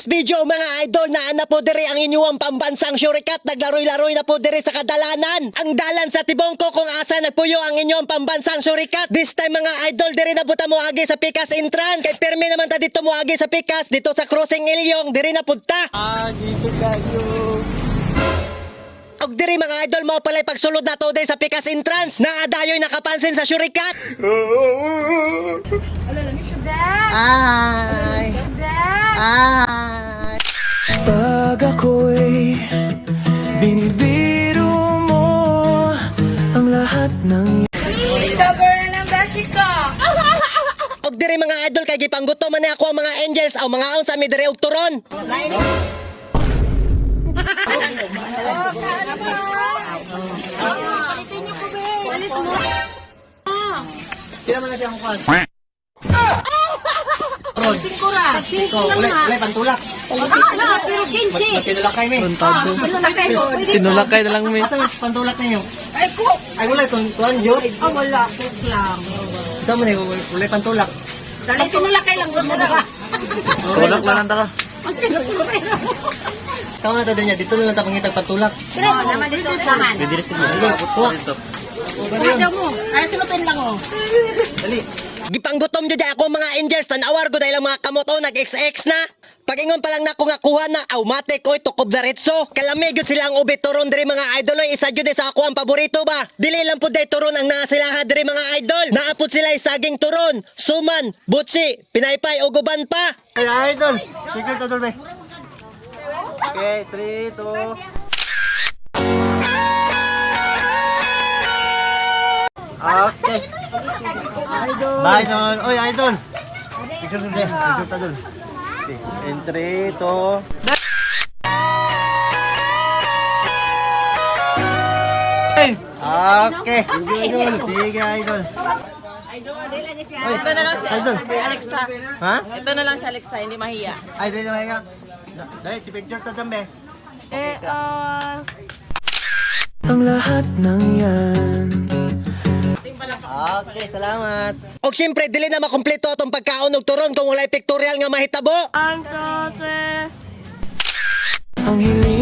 this video mga idol na po diri ang inyong pambansang Shurikat naglaroy-laroy na po diri sa kadalanan. Ang dalan sa Tibongko kung asa nagpuyo ang inyong pambansang Shurikat. This time mga idol diri na buta mo agi sa Pikas entrance. Kay permi naman ta dito mo agi sa Pikas dito sa Crossing Ilyong diri na punta. Agi sa kayo. Og diri mga idol mo palay pagsulod na to diri sa Pikas entrance. Naadayoy nakapansin sa Shurikat. Ay. Ay. Pag ako'y binibiro mo ang lahat ng Cover ng beshi ko. Og diri mga idol kay gipangguto man ni ako ang mga angels aw mga aon sa mi diri og turon. Palitin niyo ko, be. Palit mo. Sila man na siya ang kwan. Singkura. Singkura lang ha. Ulay, pantulak. Pero 15. Tinulakay mi. Tinulakay mo. tinulakay na lang, Asa man pantulak ninyo? Ay, ko. Ay, ulay, tuwan, Diyos. Wala. Cook lang. Ito mo na, ulay, pantulak. Dali, tinulakay lang. tulak lang ang taka. Tama na tayo niya, dito na lang tapangitag pantulak. Tira mo naman dito. Taman. Pwede rin siya. Dito. Ayaw mo. Ay, sinupin lang oh. Dali. Gipanggutom jud ako mga angels tanawar ko dahil ang mga kamot o nag-XX na. Pagingon pa lang nako nga kuha na automatic oy tukob diretso. Kalami gyud sila ang ubi turon diri mga idol oy isa jud sa ako ang paborito ba. Dili lang pud day turon ang naa sila diri mga idol. Naapod sila saging turon, suman, butsi, pinaypay ug uban pa. Ay, idol. Secret idol, be. Okay, 3, 2. Okay. Bye, Idol. Oy, Idol. Picture mo din. Picture ta dun. Okay. And 3, 2. Okay. Idol. Sige, Idol. Ito na lang siya, Idol. Alexa. Ha? Ito na lang siya, Alexa, hindi mahiya. Ay, dito na nga. Dahil si picture ta dun, be. ang lahat ng yan. Okay, salamat. Og syempre dili na makumpleto atong pagkaon og turon kung walay pictorial nga mahitabo. Ang hiling